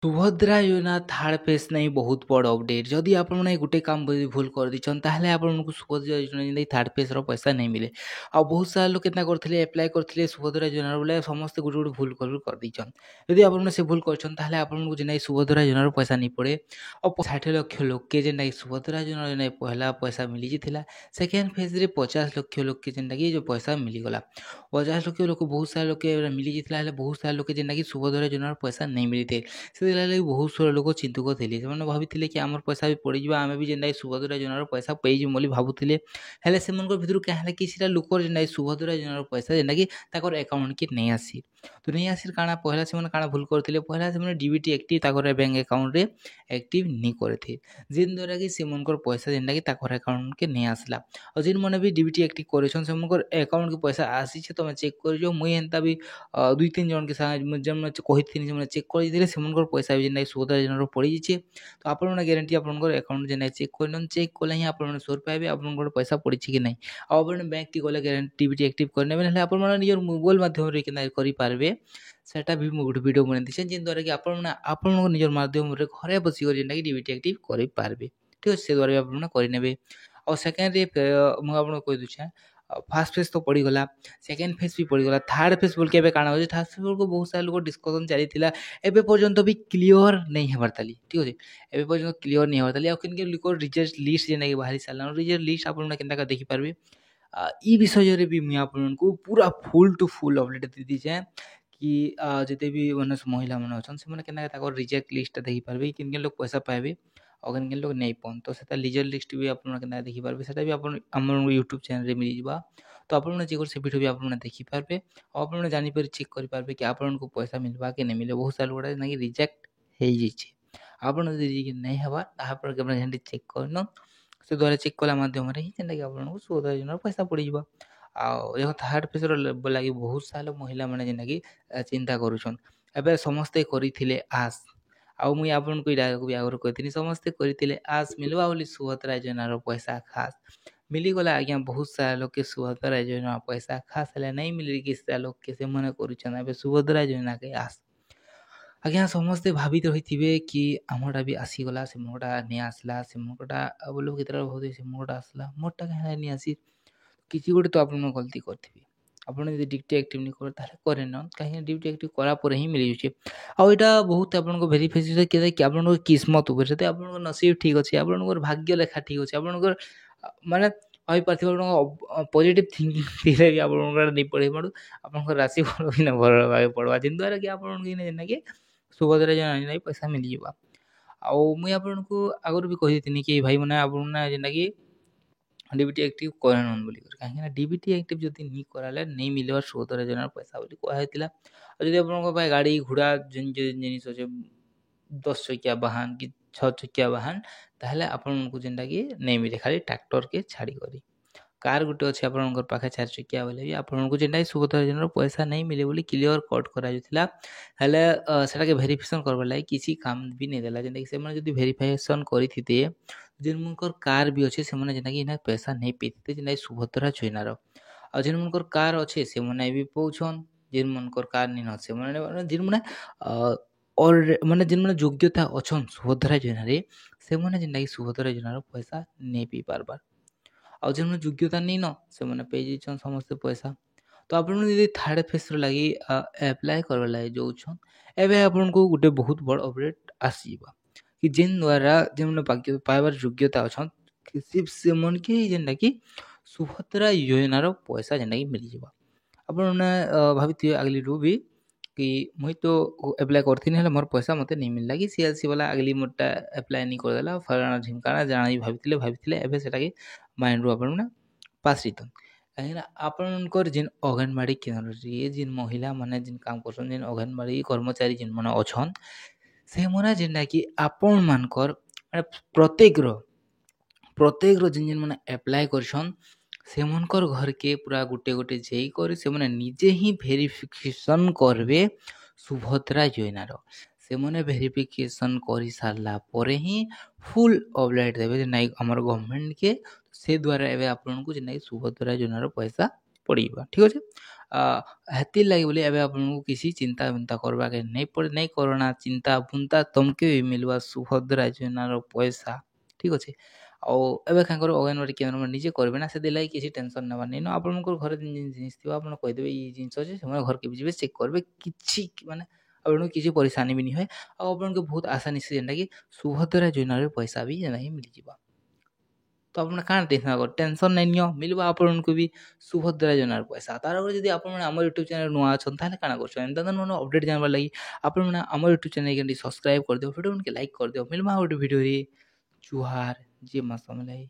ସୁଭଦ୍ରା ଯୋଜନା third phase ନାହିଁ ବହୁତ ବଡ଼ ଅପଡେଟ୍। ଯଦି ଆପଣମାନେ ଗୋଟେ କାମ ଯଦି ଭୁଲ କରିଦେଇଛନ୍ ତାହେଲେ ଆପଣଙ୍କୁ ସୁଭଦ୍ରା ଯୋଜନା ଯେନ୍ଟାକି ଥାର୍ଡ଼ ଫେଜ୍ର ପଇସା ନାଇଁ ମିଲେ। ଆଉ ବହୁତ ସାରା ଲୋକ କେନ୍ତା କରିଥିଲେ ଆପ୍ଲାଏ କରିଥିଲେ ସୁଭଦ୍ରା ଯୋଜନାର ବୋଲେ ସମସ୍ତେ ଗୋଟେ ଗୋଟେ ଭୁଲ କରିଦେଇଛନ୍। ଯଦି ଆପଣମାନେ ସେ ଭୁଲ କରିଛନ୍ ତାହେଲେ ଆପଣଙ୍କୁ ଯେନ୍ଟାକି ସୁଭଦ୍ରା ଯୋଜନାର ପଇସା ନାଇଁ ପଡ଼େ। ଆଉ 60 ଲକ୍ଷ ଲୋକେ ଯେନ୍ଟାକି ସୁଭଦ୍ରା ଯୋଜନା ଯେନ୍ଟାକି ପହଲା ପଇସା ମିଲିଯାଇଥିଲା। ସେକେଣ୍ଡ ଫେଜ୍ରେ 50 ଲକ୍ଷ ଲୋକେ ଯେନ୍ଟାକି ଯୋଉ ପଇସା ମିଲିଗଲା। 50 ଲକ୍ଷ ଲୋକ ବହୁତ ସାରା ଲୋକେ ମିଲିଯାଇଥିଲା ହେଲେ ବହୁତ ସାରା ଲୋକେ ଯେନ୍ଟାକି ସୁଭଦ୍ରା ଯୋଜନାର ପଇସା ନାଇଁ ମିଳିଥାଏ। ସେଥିଲାଗି ବହୁତ ସାରା ଲୋକ ଚିନ୍ତକ ଥିଲେ। ସେମାନେ ଭାବିଥିଲେ କି ଆମର ପଇସା ବି ପଡ଼ିଯିବା, ଆମେ ବି ଯେନ୍ଟାକି ସୁଭଦ୍ରା ଯୋଜନାର ପଇସା ପାଇଯିବୁ ବୋଲି ଭାବୁଥିଲେ। ହେଲେ ସେମାନଙ୍କ ଭିତରୁ କାଁ ହେଲା କିଛିଟା ଲୋକର ଯେନ୍ଟାକି ସୁଭଦ୍ରା ଯୋଜନାର ପଇସା ଯେନ୍ଟାକି ତାଙ୍କର ଆକାଉଣ୍ଟକେ ନେଇ ଆସି। ତ ନେଇ ଆସିର କାଣା ପହଲା ସେମାନେ କାଣା ଭୁଲ କରିଥିଲେ, ପହଲା ସେମାନେ ଡିବିଟି ଆକ୍ଟିଭ୍ ତାଙ୍କର ବ୍ୟାଙ୍କ ଆକାଉଣ୍ଟରେ ଆକ୍ଟିଭ୍ ନି କରିଥି। ଯେନ୍ ଦ୍ୱାରା କି ସେମାନଙ୍କର ପଇସା ଯେନ୍ଟାକି ତାଙ୍କର ଆକାଉଣ୍ଟକେ ନେଇ ଆସିଲା। ଆଉ ଯେନ୍ମାନେ ବି ଡିବିଟି ଆକ୍ଟିଭ୍ କରିଛନ୍ ସେମାନଙ୍କର ଆକାଉଣ୍ଟକେ ପଇସା ଆସିଛେ ତମେ ଚେକ୍ କରିଯିବ। ମୁଇଁ ହେନ୍ତା ବି 2-3 ଜଣକେ ସାଙ୍ଗେ ଯେନ୍ମାନେ କହିଥିଲି ସେମାନେ ଚେକ୍ କରିଦେଲେ ସେମାନଙ୍କର ପଇସା ବି ଯେନ୍ଟାକି ସୁଭଦ୍ରା ଯୋଜନାର ପଡ଼ିଯାଇଛେ। ତ ଆପଣମାନେ ଗ୍ୟାରେଣ୍ଟି ଆପଣଙ୍କର ଆକାଉଣ୍ଟ ଯେନ୍ଟାକି ଚେକ୍ କରିନିଅନ୍। ଚେକ୍ କଲେ ହିଁ ଆପଣମାନେ ସୋର୍ ପାଇବେ ଆପଣଙ୍କର ପଇସା ପଡ଼ିଛି କି ନାହିଁ। ଆଉ ଆପଣ ବ୍ୟାଙ୍କକେ ଗଲେ ଗ୍ୟାରେଣ୍ଟି ଡିବିଟି ଆକ୍ଟିଭ୍ କରିନେବେ, ହେଲେ ଆପଣମାନେ ନିଜର ମୋବାଇଲ ମାଧ୍ୟମରେ କେନ୍ତା କରିପାରିବେ ସେଟା ବି ମୁଁ ଗୋଟେ ଭିଡ଼ିଓ ବନେଇ ଦେଇଛେ। ଯେନ୍ ଦ୍ୱାରା କି ଆପଣମାନେ ଆପଣଙ୍କ ନିଜର ମାଧ୍ୟମରେ ଘରେ ବସିକରି ଯେନ୍ଟାକି ଡିବିଟି ଆକ୍ଟିଭ୍ କରିପାରିବେ। ଠିକ୍ ଅଛି, ସେ ଦ୍ୱାରା ବି ଆପଣମାନେ କରିନେବେ। ଆଉ ସେକେଣ୍ଡରେ ମୁଁ ଆପଣଙ୍କୁ କହି ଦଉଛେଁ, ଫାର୍ଷ୍ଟ ଫେଜ୍ ତ ପଡ଼ିଗଲା, ସେକେଣ୍ଡ ଫେଜ୍ ବି ପଡ଼ିଗଲା। ଥାର୍ଡ଼ ଫେଜ୍ ବୋଲିକି ଏବେ କାଣା ହଉଛେ, ଥାର୍ଡ଼ ଫେଜ୍ ବେଳକୁ ବହୁତ ସାରା ଲୋକ ଡିସ୍କସନ୍ ଚାଲିଥିଲା। ଏବେ ପର୍ଯ୍ୟନ୍ତ ବି କ୍ଲିଅର ନେଇ ହେବାର ତାଲି। ଠିକ୍ ଅଛି, ଏବେ ପର୍ଯ୍ୟନ୍ତ କ୍ଲିଅର ନେଇ ହେବାର ତାଲି। ଆଉ କେନ୍ କେନ୍ ଲୋକର ରିଜଲ୍ଟ ଲିଷ୍ଟ ଯେନ୍ଟାକି ବାହାରି ସାରିଲାନ, ରିଜଲ୍ଟ ଲିଷ୍ଟ ଆପଣମାନେ କେନ୍ତା ଦେଖିପାରିବେ। ଇ ବିଷୟରେ ବି ମୁଇଁ ଆପଣଙ୍କୁ ପୁରା ଫୁଲ୍ ଟୁ ଫୁଲ୍ ଅପଡେଟ୍ ଦେଇ ଦେଇଛେଁ କି ଯେତେ ବି ମାନେ ମହିଳାମାନେ ଅଛନ୍ ସେମାନେ କେନ୍ତା ତାଙ୍କର ରିଜେକ୍ଟ ଲିଷ୍ଟଟା ଦେଖିପାରିବେ, କେନ୍ କେନ୍ ଲୋକ ପଇସା ପାଇବେ ଆଉ କେନ୍ କେନ୍ ଲୋକ ନେଇ ପାଉନ୍। ତ ସେଟା ରିଜଲ୍ଟ ଲିଷ୍ଟ ବି ଆପଣ କେନ୍ତା ଦେଖିପାରିବେ, ସେଟା ବି ଆପଣ ଆମର ୟୁଟ୍ୟୁବ୍ ଚ୍ୟାନେଲ୍ରେ ମିଳିଯିବା। ତ ଆପଣମାନେ ଯେ ସେ ଭିଡ଼ିଓ ବି ଆପଣମାନେ ଦେଖିପାରିବେ। ଆଉ ଆପଣମାନେ ଜାଣିପାରି ଚେକ୍ କରିପାରିବେ କି ଆପଣଙ୍କୁ ପଇସା ମିଲବା କି ନାଇଁ ମିଲେ। ବହୁତ ସାରା ଲୋକ ନାକି ରିଜେକ୍ଟ ହେଇଯାଇଛି। ଆପଣ ଯଦି ନାଇଁ ହେବା ତାହାପରେ ଆପଣ ଯେମିତି ଚେକ୍ କରିନ, ସେ ଦ୍ୱାରା ଚେକ୍ କଲା ମାଧ୍ୟମରେ ହିଁ ଯେନ୍ଟାକି ଆପଣଙ୍କୁ ସୁଭଦ୍ରା ଯୋଜନାର ପଇସା ପଡ଼ିଯିବ। ଆଉ ଦେଖ ଥାର୍ଡ଼ ଫେଜ୍ର ଲାଗି ବହୁତ ସାରା ମହିଳାମାନେ ଯେନ୍ଟାକି ଚିନ୍ତା କରୁଛନ୍। ଏବେ ସମସ୍ତେ କରିଥିଲେ ଆସ୍, ଆଉ ମୁଇଁ ଆପଣଙ୍କୁ ଏଇଟା ବି ଆଗରୁ କହିଥିଲି ସମସ୍ତେ କରିଥିଲେ ଆସ୍ ମିଲବା ବୋଲି ସୁଭଦ୍ରା ଯୋଜନାର ପଇସା ଖାସ୍ ମିଲିଗଲା। ଆଜ୍ଞା ବହୁତ ସାରା ଲୋକେ ସୁଭଦ୍ରା ଯୋଜନା ପଇସା ଖାସ୍ ହେଲେ ନାଇଁ ମିଲି କିଛିଟା ଲୋକେ ସେମାନେ କରୁଛନ୍ ଏବେ ସୁଭଦ୍ରା ଯୋଜନାକେ ଆସ୍। ଆଜ୍ଞା ସମସ୍ତେ ଭାବି ରହିଥିବେ କି ଆମରଟା ବି ଆସିଗଲା, ସେମାନଙ୍କଟା ନେଇ ଆସିଲା, ସେମାନଙ୍କଟା ବୋଲେ କେତେଟା ଭାବୁଥିବେ ସେମାନଙ୍କଟା ଆସିଲା ମୋରଟା କାହିଁ ନେଇ ଆସି। କିଛି ଗୋଟେ ତ ଆପଣ ଗଲତି କରିଥିବେ। ଆପଣ ଯଦି ଡିବିଟି ଆକ୍ଟିଭ୍ ନି କରେ ତାହେଲେ କରେନ, କାହିଁକି ଡିବିଟି ଆକ୍ଟିଭ୍ କଲା ପରେ ହିଁ ମିଳିଯାଉଛି। ଆଉ ଏଇଟା ବହୁତ ଆପଣଙ୍କ ଭେରିଫିକେସନ୍ କି ଆପଣଙ୍କର କିସ୍ମତ ଉପରେ, ଯଦି ଆପଣଙ୍କ ନସିବ ଠିକ୍ ଅଛି, ଆପଣଙ୍କର ଭାଗ୍ୟ ଲେଖା ଠିକ୍ ଅଛି, ଆପଣଙ୍କର ମାନେ କହିପାରୁଥିବେ ଆପଣଙ୍କ ପଜିଟିଭ୍ ଥିଙ୍କିଂ ଥିଲେ ବି ଆପଣଙ୍କର ନେଇ ପଡ଼େ ପଡ଼ୁ ଆପଣଙ୍କର ରାଶି ଫଳ ବି ନା ଭଲ ଭାବେ ପଡ଼ବା, ଯେନ୍ ଦ୍ୱାରା କି ଆପଣଙ୍କୁ ଯେନ୍ଟାକି ସୁଭଦ୍ରା ଯୋଜନା ନେଇ ପଇସା ମିଳିଯିବା। ଆଉ ମୁଇଁ ଆପଣଙ୍କୁ ଆଗରୁ ବି କହିଥିଲି କି ଭାଇମାନେ ଆପଣମାନେ ଯେନ୍ଟାକି ଡିବିଟି ଆକ୍ଟିଭ୍ କରେନନ୍ ବୋଲିକରି, କାହିଁକିନା ଡିବିଟି ଆକ୍ଟିଭ୍ ଯଦି ନି କରାଲେ ନେଇ ମିଲିବାର ସୁଭଦ୍ରା ଯୋଜନାର ପଇସା ବୋଲି କୁହାଯାଇଥିଲା। ଆଉ ଯଦି ଆପଣଙ୍କ ପାଇଁ ଗାଡ଼ି ଘୋଡ଼ା ଯେନ୍ ଜିନିଷ ଅଛେ 10 ଚକିଆ ବାହାନ କି 6 ଚକିଆ ବାହାନ ତାହେଲେ ଆପଣଙ୍କୁ ଯେନ୍ଟାକି ନେଇ ମିଲେ ଖାଲି ଟ୍ରାକ୍ଟରକେ ଛାଡ଼ିକରି। କାର୍ ଗୋଟେ ଅଛି ଆପଣଙ୍କର ପାଖେ 4 ଚକିଆ ବୋଲେ ବି ଆପଣଙ୍କୁ ଯେନ୍ଟାକି ସୁଭଦ୍ରା ଯୋଜନାର ପଇସା ନାଇଁ ମିଲେ ବୋଲି କ୍ଲିଅର କଟ୍ କରାଯାଇଥିଲା। ହେଲେ ସେଟାକେ ଭେରିଫିକେସନ୍ କରବାର୍ ଲାଗି କିଛି କାମ ବି ନେଇ ଦେଲା, ଯେନ୍ଟାକି ସେମାନେ ଯଦି ଭେରିଫିକେସନ୍ କରିଥିତେ ଯେନ୍ମାନଙ୍କର କାର୍ ବି ଅଛେ ସେମାନେ ଯେନ୍ଟାକି ଇନା ପଇସା ନେଇ ପାଇଥିତେ ଯେନ୍ଟାକି ସୁଭଦ୍ରା ଯୋଜନାର। ଆଉ ଯେନ୍ମାନଙ୍କର କାର୍ ଅଛେ ସେମାନେ ବି ପାଉଛନ୍, ଯେନ୍ମାନଙ୍କର କାର୍ ନି ନ ସେମାନେ ଯେନ୍ମାନେ ମାନେ ଯେନ୍ମାନେ ଯୋଗ୍ୟତା ଅଛନ୍ ସୁଭଦ୍ରା ଯୋଜନାରେ ସେମାନେ ଯେନ୍ଟାକି ସୁଭଦ୍ରା ଯୋଜନାର ପଇସା ନେଇ ପାଇ ପାରବାର୍। ଆଉ ଯେନ୍ମାନେ ଯୋଗ୍ୟତା ନେଇନ ସେମାନେ ପାଇଯାଇଛନ୍ ସମସ୍ତେ ପଇସା। ତ ଆପଣ ଯଦି ଥାର୍ଡ଼ ଫେଜ୍ର ଲାଗି ଆପ୍ଲାଏ କରବାର୍ ଲାଗି ଯାଉଛନ୍, ଏବେ ଆପଣଙ୍କୁ ଗୋଟେ ବହୁତ ବଡ଼ ଅପଡେଟ୍ ଆସିଯିବା କି ଯେନ୍ ଦ୍ୱାରା ଯେନ୍ମାନେ ପାଇବାର ଯୋଗ୍ୟତା ଅଛନ୍ ସେମାନକେ ଯେନ୍ଟାକି ସୁଭଦ୍ରା ଯୋଜନାର ପଇସା ଯେନ୍ଟାକି ମିଳିଯିବା। ଆପଣମାନେ ଭାବିଥିବେ ଆଗଲିରୁ ବି କି ମୁଇଁ ତ ଆପ୍ଲାଏ କରିଥିନି ହେଲେ ମୋର ପଇସା ମୋତେ ନେଇ ମିଳିଲା କି ସିଏଲ୍ସି ବାଲା ଆଗଲି ମୋରଟା ଆପ୍ଲାଏ ନି କରିଦେଲା ଫଲାଣା ଢିମକାଣା ଜାଣା ବି ଭାବିଥିଲେ ଏବେ ସେଟାକି ମାଇଣ୍ଡରୁ ଆପଣମାନେ ପାସ୍ ଯାଇଛନ୍। କାହିଁକିନା ଆପଣଙ୍କର ଯେନ୍ ଅଙ୍ଗନବାଡ଼ି କେନ୍ଦ୍ରରେ ଯେନ୍ ମହିଳାମାନେ ଯେନ୍ କାମ କରୁଛନ୍, ଯେନ୍ ଅଙ୍ଗନବାଡ଼ି କର୍ମଚାରୀ ଯେନ୍ମାନେ ଅଛନ୍ ସେମାନେ ଯେନ୍ଟାକି ଆପଣମାନଙ୍କର ମାନେ ପ୍ରତ୍ୟେକର ଯେନ୍ମାନେ ଆପ୍ଲାଏ କରିଛନ୍ ସେମାନଙ୍କର ଘରକେ ପୁରା ଗୋଟେ ଗୋଟେ ଯାଇକରି ସେମାନେ ନିଜେ ହିଁ ଭେରିଫିକେସନ୍ କରିବେ ସୁଭଦ୍ରା ଯୋଜନାର। ସେମାନେ ଭେରିଫିକେସନ୍ କରିସାରିଲା ପରେ ହିଁ ଫୁଲ୍ ଅପଡେଟ୍ ଦେବେ ଯେ ନାଇଁ ଆମର ଗଭର୍ଣ୍ଣମେଣ୍ଟକେ ସେ ଦ୍ୱାରା ଏବେ ଆପଣଙ୍କୁ ଯେ ନାଇଁ ସୁଭଦ୍ରା ଯୋଜନାର ପଇସା ପଡ଼ିଯିବା ଠିକ୍ ଅଛେ। ହେଥିର୍ ଲାଗି ବୋଲି ଏବେ ଆପଣଙ୍କୁ କିଛି ଚିନ୍ତା ବୁନ୍ତା କରବାକେ ନାଇଁ ପଡ଼େ, ନାଇଁ କରନା ଚିନ୍ତା ବୁନ୍ତା ତମ୍କେ ବି ମିଲ୍ବା ସୁଭଦ୍ରା ଯୋଜନାର ପଏସା ଠିକ୍ ଅଛେ। ଆଉ ଏବେ କାଁ କରିବେ ଅଙ୍ଗନବାଡ଼ି କେନ୍ଦ୍ରମାନେ ନିଜେ କରିବେ ନା, ସେଥିର୍ଲାଗି କିଛି ଟେନସନ୍ ନେବାର୍ ନାଇଁନ। ଆପଣଙ୍କର ଘରେ ଯେନ୍ ଜିନିଷ୍ ଥିବା ଆପଣ କହିଦେବେ ଇ ଜିନିଷ ଅଛେ, ସେମାନେ ଘର୍କେ ବି ଯିବେ ଚେକ୍ କରିବେ, କିଛି ମାନେ ଆପଣଙ୍କୁ କିଛି ପରିଶାନି ବି ନି ହୁଏ। ଆଉ ଆପଣଙ୍କୁ ବହୁତ୍ ଆସାନି ସେ ଯେନ୍ଟାକି ସୁଭଦ୍ରା ଯୋଜନାରେ ପଇସା ବି ଯେନ୍ଟାକି ମିଲିଯିବା। ତ ଆପଣ କାଣା ଟେନସନ୍ ନାଇଁ ନିଅ, ମିଲ୍ବା ଆପଣଙ୍କୁ ବି ସୁଭଦ୍ରା ଯୋଜନାର ପଏସା। ତାର୍ ପରେ ଯଦି ଆପଣମାନେ ଆମର୍ ୟୁଟ୍ୟୁବ୍ ଚ୍ୟାନେଲ୍ ନୂଆ ଅଛନ୍ ତାହେଲେ କାଣା କରୁଛନ୍, ଏନ୍ତା ନୂଆ ନୂଆ ଅପଡେଟ୍ ଜାନ୍ବାର୍ ଲାଗି ଆପଣମାନେ ଆମର୍ ୟୁଟ୍ୟୁବ୍ ଚ୍ୟାନେଲ୍ କେ ସବସ୍କ୍ରାଇବ୍ କରିଦିଅ, ଭିଡ଼ିଓ ମାନକେ ଲାଇକ୍ କରିଦିଅ। ମିଲ୍ମା ଗୋଟେ ଭିଡ଼ିଓରେ। ଜୁହାର୍, ଜୟ ମା ସମଲେଇ।